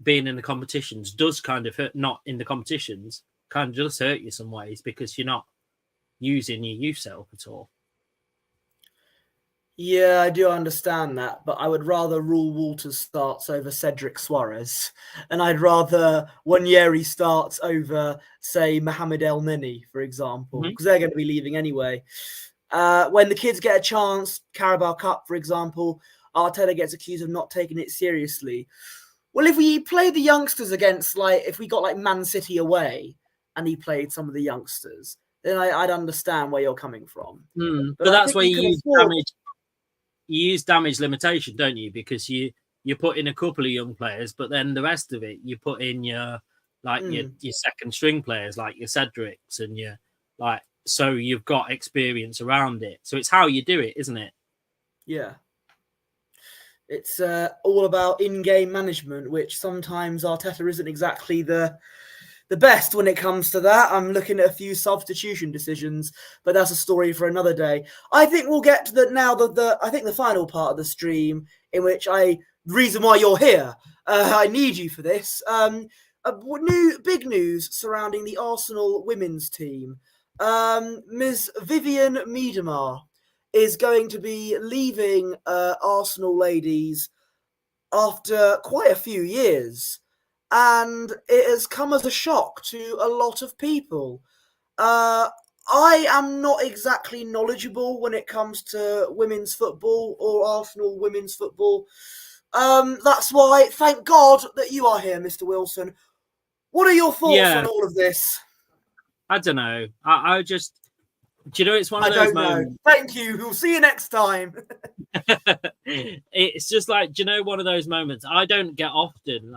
being in the competitions does kind of hurt, not in the competitions, kind of does hurt you some ways because you're not using your youth setup at all. Yeah, I do understand that, but I would rather Rule Walters starts over Cedric Suarez, and I'd rather Wanyeri starts over, say, Mohamed El Neni, for example, because they're going to be leaving anyway. When the kids get a chance, Carabao Cup, for example, Arteta gets accused of not taking it seriously. Well, if we played the youngsters against, if we got Man City away and he played some of the youngsters, then I'd understand where you're coming from. But that's where you use damage limitation, don't you? Because you put in a couple of young players, but then the rest of it you put in your second string players like your Cedrics and your so you've got experience around it. So it's how you do it, isn't it? Yeah. It's all about in-game management, which sometimes Arteta isn't exactly the best when it comes to that. I'm looking at a few substitution decisions, but that's a story for another day. I think we'll get to the final part of the stream, in which the reason why you're here. I need you for this. Big news surrounding the Arsenal women's team. Ms. Vivian Miedemar is going to be leaving Arsenal ladies after quite a few years. And it has come as a shock to a lot of people. I am not exactly knowledgeable when it comes to women's football or Arsenal women's football. That's why, thank God that you are here, Mr. Wilson. What are your thoughts on all of this? I don't know. I just, do you know, it's one of those moments. Thank you. We'll see you next time. It's just like, do you know, one of those moments I don't get often.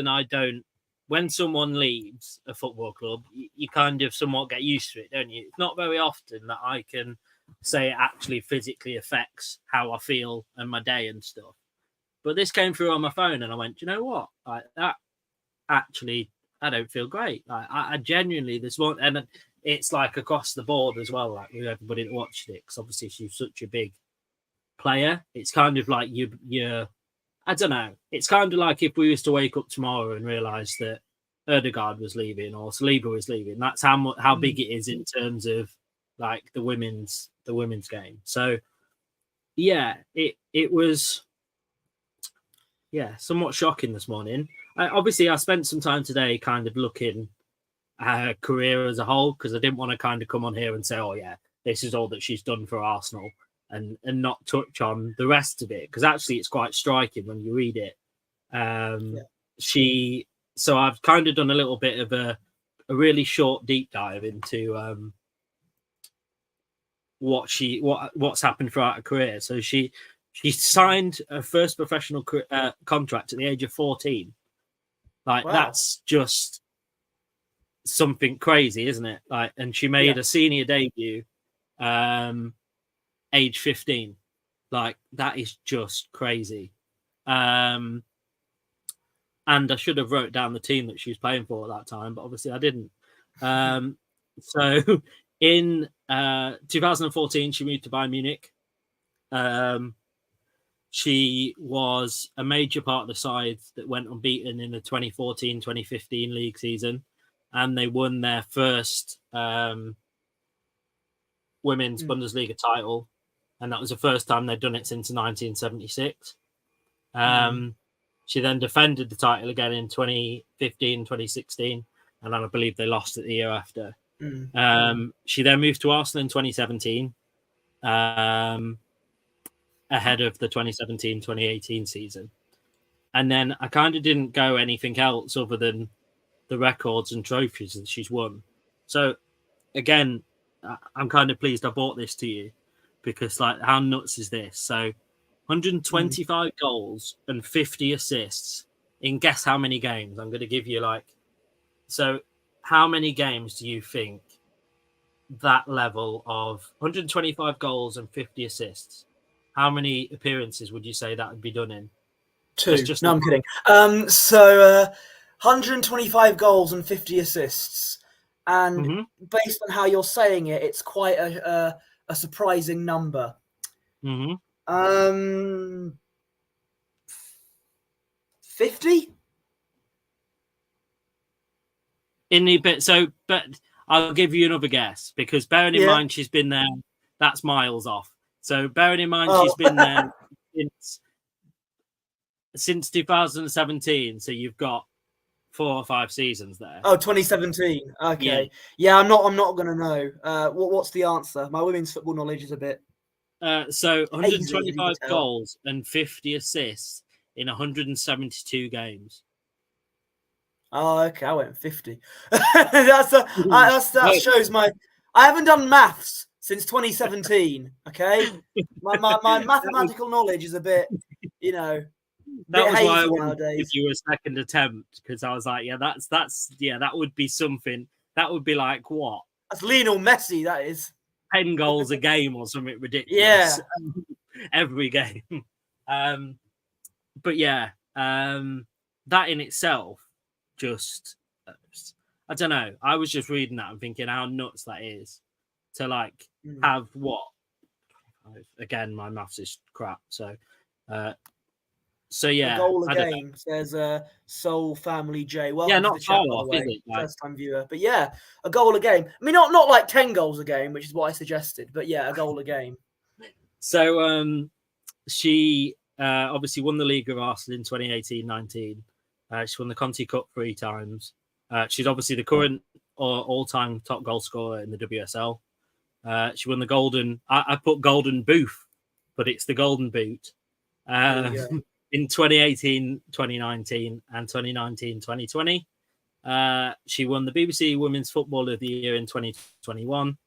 I don't. When someone leaves a football club, you kind of somewhat get used to it, don't you? It's not very often that I can say it actually physically affects how I feel and my day and stuff. But this came through on my phone, and I went, do you know what? Like that, actually, I don't feel great. Like I genuinely, this one, and it's like across the board as well. Like with everybody that watched it, because obviously she's such a big player. It's kind of like you're I don't know. It's kind of like if we used to wake up tomorrow and realise that Erdegaard was leaving or Saliba was leaving. That's how big it is in terms of like the women's game. So yeah, it was somewhat shocking this morning. Obviously, I spent some time today kind of looking at her career as a whole, because I didn't want to kind of come on here and say, oh yeah, this is all that she's done for Arsenal, and not touch on the rest of it, because actually it's quite striking when you read it. So I've kind of done a little bit of a really short deep dive into what's happened throughout her career. So she signed her first professional contract at the age of 14. Like, wow. That's just something crazy, isn't it? Like, and she made a senior debut age 15. Like, that is just crazy. And I should have wrote down the team that she was playing for at that time, but obviously I didn't. So in 2014, she moved to Bayern Munich. She was a major part of the side that went unbeaten in the 2014-2015 league season, and they won their first women's Bundesliga title, and that was the first time they'd done it since 1976. She then defended the title again in 2015, 2016, and then I believe they lost it the year after. She then moved to Arsenal in 2017, ahead of the 2017-2018 season. And then I kind of didn't go anything else other than the records and trophies that she's won. So, again, I'm kind of pleased I brought this to you, because, like, how nuts is this? So, 125 goals and 50 assists in guess how many games? I'm going to give you, so how many games do you think that level of 125 goals and 50 assists, how many appearances would you say that would be done in? 2. No, I'm kidding. 125 goals and 50 assists. And based on how you're saying it, it's quite a surprising number. 50? But I'll give you another guess, because bearing in mind she's been there, that's miles off. So bearing in mind she's been there since 2017, so you've got 4 or 5 seasons there. 2017. Okay. Yeah, I'm not gonna know. What's the answer? My women's football knowledge is a bit. So 125 goals and 50 assists in 172 games. Oh, okay. I went 50. That shows my. I haven't done maths since 2017. Okay, my mathematical knowledge is a bit, That was why I wanted to give you a second attempt, because I was like, that would be something. That would be like what? That's Lionel Messi. That is 10 goals a game or something ridiculous. every game. But yeah, that in itself just, I don't know. I was just reading that and thinking how nuts that is to like have what. Again, my maths is crap. So yeah, a goal a game, says Soul Family J. Welcome to the chat, by the way. First time viewer. But yeah, a goal a game. I mean, not like 10 goals a game, which is what I suggested, but yeah, a goal a game. So she obviously won the League of Arsenal in 2018-19. She won the Conti Cup 3 times. She's obviously the current all-time top goal scorer in the WSL. She won the golden. I put golden booth, but it's the golden boot. In 2018, 2019, and 2019, 2020. She won the BBC Women's Footballer of the Year in 2021.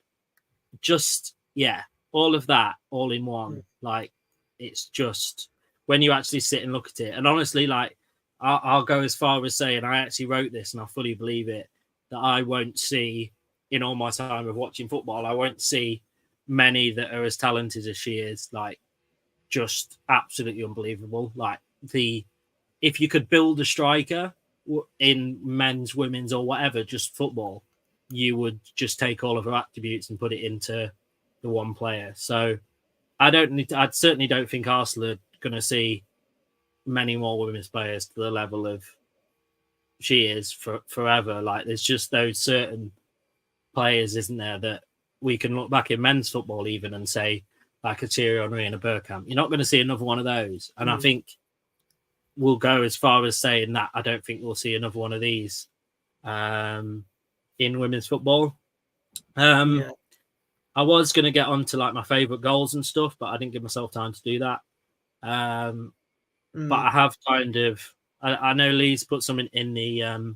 Just, yeah, all of that, all in one. Like, it's just, when you actually sit and look at it, and honestly, like, I'll go as far as saying, I actually wrote this and I fully believe it, that I won't see, in all my time of watching football, I won't see many that are as talented as she is. Like, just absolutely unbelievable. Like, if you could build a striker in men's, women's, or whatever, just football, you would just take all of her attributes and put it into the one player. So I certainly don't think Arsenal are going to see many more women's players to the level of she is forever. Like, there's just those certain players, isn't there, that we can look back in men's football even and say, like a Thierry Henry and a Bergkamp. You're not going to see another one of those. And I think we'll go as far as saying that I don't think we'll see another one of these in women's football. I was going to get on to like my favourite goals and stuff, but I didn't give myself time to do that. But I have kind of, I know Lee's put something in the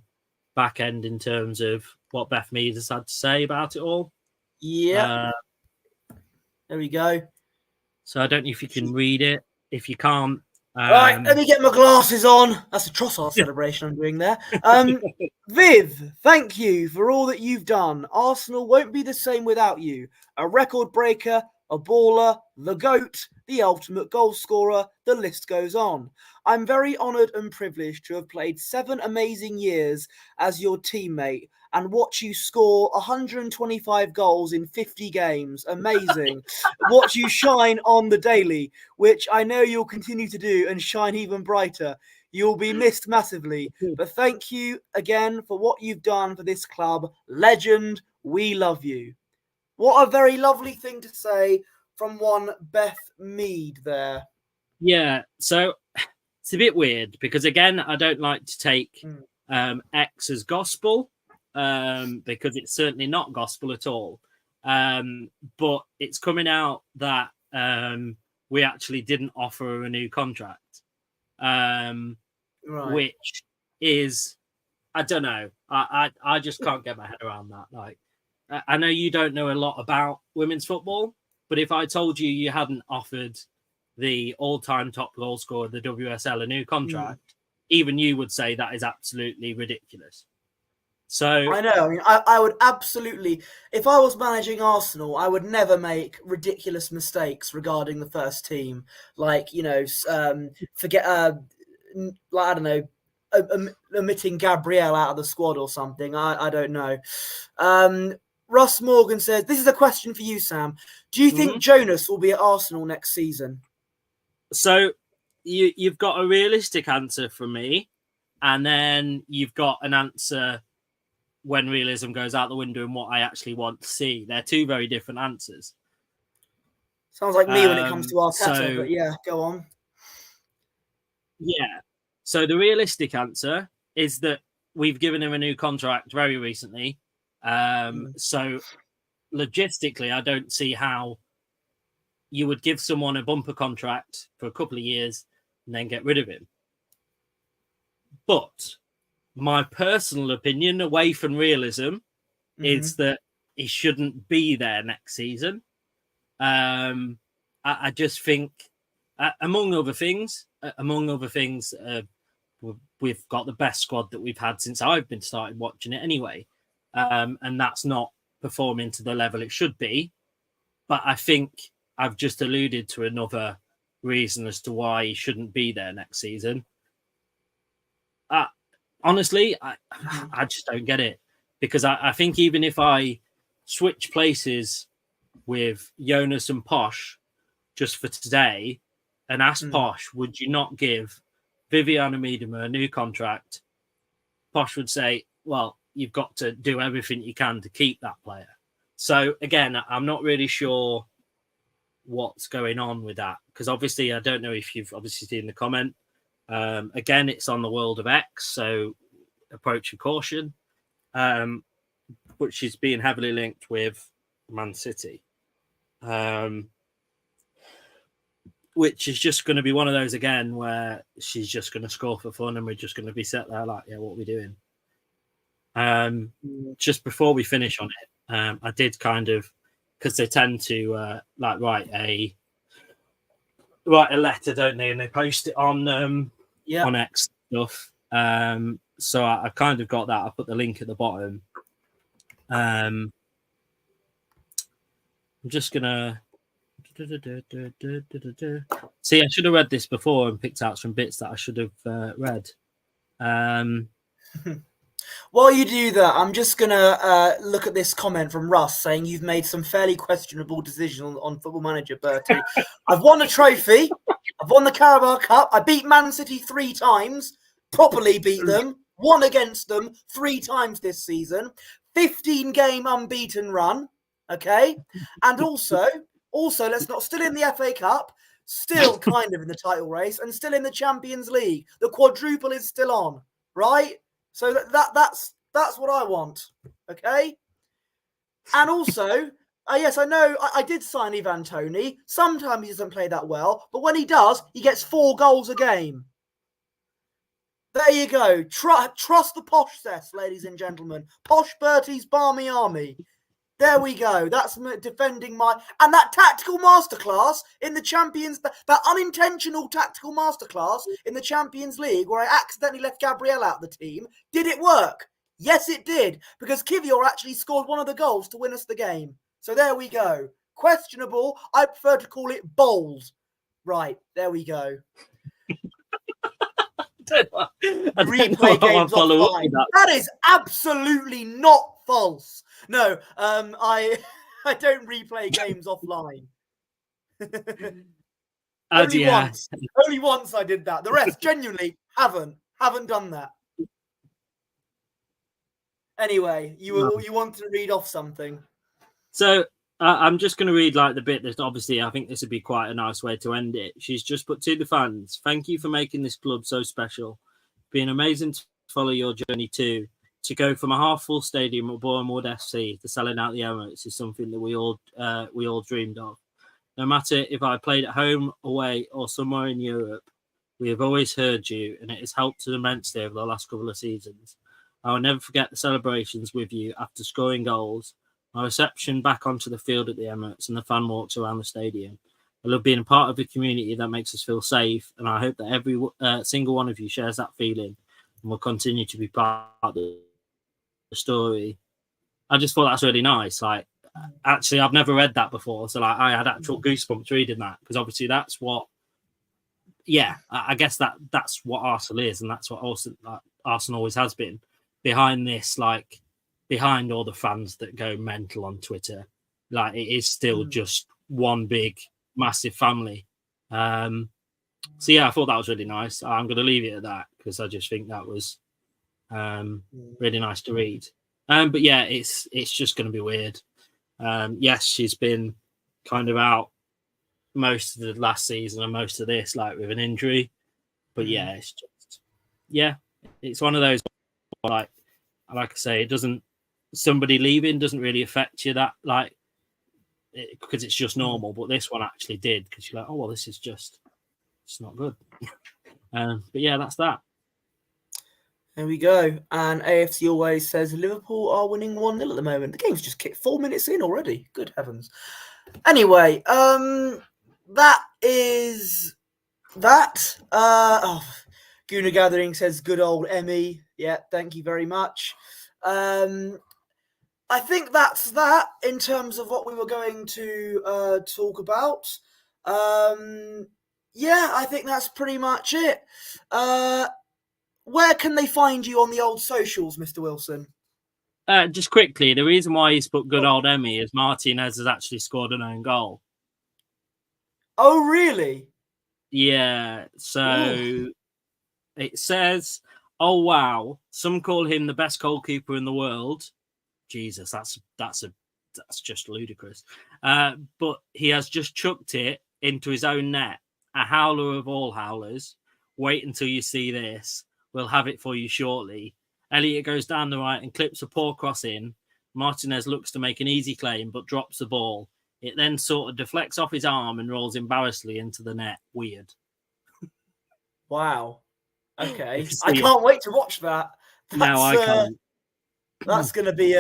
back end in terms of what Beth Mead has had to say about it all. Yeah. There we go. So I don't know if you can read it. If you can't, right, let me get my glasses on. That's a Trossard celebration I'm doing there. Viv, thank you for all that you've done. Arsenal won't be the same without you. A record breaker, a baller, the GOAT, the ultimate goal scorer, the list goes on. I'm very honoured and privileged to have played 7 amazing years as your teammate and watch you score 125 goals in 50 games. Amazing. Watch you shine on the daily, which I know you'll continue to do and shine even brighter. You'll be missed massively. But thank you again for what you've done for this club. Legend, we love you. What a very lovely thing to say from one Beth Mead there. Yeah, so it's a bit weird because, again, I don't like to take X as gospel because it's certainly not gospel at all. But it's coming out that we actually didn't offer her a new contract, which is, I don't know. I just can't get my head around that. Like, I know you don't know a lot about women's football, but if I told you hadn't offered the all-time top goal scorer of the WSL a new contract, even you would say that is absolutely ridiculous. So I know. I mean, I would absolutely, if I was managing Arsenal, I would never make ridiculous mistakes regarding the first team. Like, forget, like, I don't know, omitting Gabrielle out of the squad or something. I don't know. Russ Morgan says, this is a question for you, Sam. Do you think Jonas will be at Arsenal next season? So you've got a realistic answer from me, and then you've got an answer when realism goes out the window and what I actually want to see. They're two very different answers. Sounds like me when it comes to Arteta, but yeah, go on. Yeah. So the realistic answer is that we've given him a new contract very recently. So logistically, I don't see how you would give someone a bumper contract for a couple of years and then get rid of him. But my personal opinion, away from realism, is that he shouldn't be there next season. I just think, among other things, we've got the best squad that we've had since I've been started watching it anyway. And that's not performing to the level it should be. But I think I've just alluded to another reason as to why he shouldn't be there next season. Honestly, I just don't get it, because I think even if I switch places with Jonas and Posh just for today and ask Posh, would you not give Viviana Miedema a new contract? Posh would say, well, you've got to do everything you can to keep that player. So again, I'm not really sure what's going on with that, because obviously I don't know if you've obviously seen the comment. Again, it's on the World of X, so approach with caution. But she's being heavily linked with Man City, which is just going to be one of those again where she's just going to score for fun, and we're just going to be sat there like, yeah, what are we doing? Just before we finish on it, I did kind of, because they tend to write a letter, don't they? And they post it on X stuff. So I kind of got that. I put the link at the bottom. I'm just gonna see. I should have read this before and picked out some bits that I should have read. While you do that, I'm just going to look at this comment from Russ saying you've made some fairly questionable decisions on Football Manager, Bertie. I've won a trophy. I've won the Carabao Cup. I beat Man City 3 times, properly beat them, won against them 3 times this season, 15-game unbeaten run, okay? And also, let's not, still in the FA Cup, still kind of in the title race, and still in the Champions League. The quadruple is still on, right? So that's what I want, okay? And also, yes, I know I did sign Ivan Toney. Sometimes he doesn't play that well, but when he does, he gets 4 goals a game. There you go. Trust the Posh cess, ladies and gentlemen. Posh Bertie's Barmy Army. There we go. That's defending my... And that tactical masterclass in the Champions... That unintentional tactical masterclass in the Champions League where I accidentally left Gabriel out of the team. Did it work? Yes, it did. Because Kivior actually scored one of the goals to win us the game. So there we go. Questionable. I prefer to call it bold. Right. There we go. Replay games offline. That is absolutely not false. No, I don't replay games offline. Only once I did that. The rest genuinely haven't done that. Anyway, you want to read off something. So I'm just going to read the bit that obviously I think this would be quite a nice way to end it. She's just put, to the fans, thank you for making this club so special. Been amazing to follow your journey too. To go from a half-full stadium at Bournemouth FC to selling out the Emirates is something that we all dreamed of. No matter if I played at home, away, or somewhere in Europe, we have always heard you, and it has helped us immensely over the last couple of seasons. I will never forget the celebrations with you after scoring goals, my reception back onto the field at the Emirates, and the fan walks around the stadium. I love being a part of a community that makes us feel safe, and I hope that every single one of you shares that feeling and will continue to be part of the story. I just thought that's really nice. Actually, I've never read that before, so I had actual goosebumps reading that, because obviously that's what, I guess that's what Arsenal is, and that's what Arsenal always has been. Behind this, behind all the fans that go mental on Twitter, it is still just one big, massive family. So I thought that was really nice. I'm going to leave it at that, because I just think that was really nice to read. But yeah, it's just going to be weird. Yes, she's been kind of out most of the last season and most of this, with an injury. But yeah, it's just, it's one of those, like I say, it doesn't, somebody leaving doesn't really affect you that, because it's just normal. But this one actually did, because you're like, oh, well, this is just, it's not good. But yeah, that's that. There we go. And AFC Always says Liverpool are winning 1-0 at the moment. The game's just kicked 4 minutes in already. Good heavens. Anyway, that is that. Guna Gathering says good old Emmy. Yeah, thank you very much. I think that's that in terms of what we were going to talk about. Yeah, I think that's pretty much it. Where can they find you on the old socials, Mr. Wilson? Just quickly, the reason why he's put good Oh. old Emmy is Martinez has actually scored an own goal. Oh, really? Yeah, so Ooh. it says, "Oh wow, some call him the best goalkeeper in the world." Jesus, that's just ludicrous. But he has just chucked it into his own net. A howler of all howlers. Wait until you see this. We'll have it for you shortly. Elliot goes down the right and clips a poor cross in. Martinez looks to make an easy claim, but drops the ball. It then sort of deflects off his arm and rolls embarrassedly into the net. Weird. Wow. Okay. If I you see it. can't wait to watch that. No, I can't. That's gonna be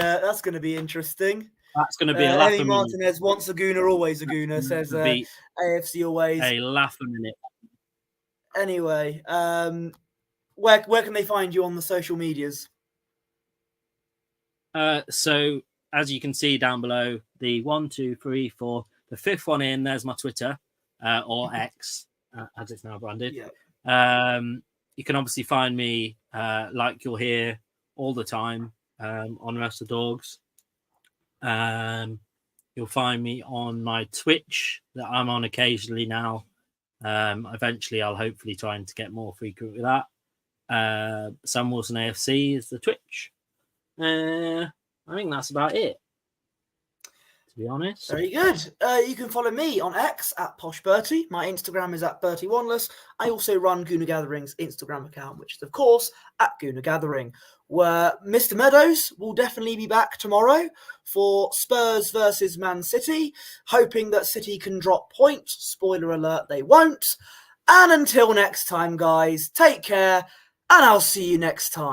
interesting. That's going to be a laugh Emi a minute. Martinez, once a gooner, always a gooner, says Be AFC always. a laugh a minute. Anyway, where can they find you on the social medias? So as you can see down below, the 1, 2, 3, 4, the fifth one in, there's my Twitter or X, as it's now branded. Yeah. You can obviously find me, like you'll hear all the time, on Rest of Dogs. You'll find me on my Twitch that I'm on occasionally now. Eventually, I'll hopefully try and get more frequent with that. Sam Wilson AFC is the Twitch. I think that's about it, to be honest. Very good. You can follow me on X at PoshBertie. My Instagram is at BertieOneless. I also run Gooner Gathering's Instagram account, which is, of course, at Gooner Gathering, where Mr. Meadows will definitely be back tomorrow for Spurs versus Man City, hoping that City can drop points. Spoiler alert, they won't. And until next time, guys, take care, and I'll see you next time.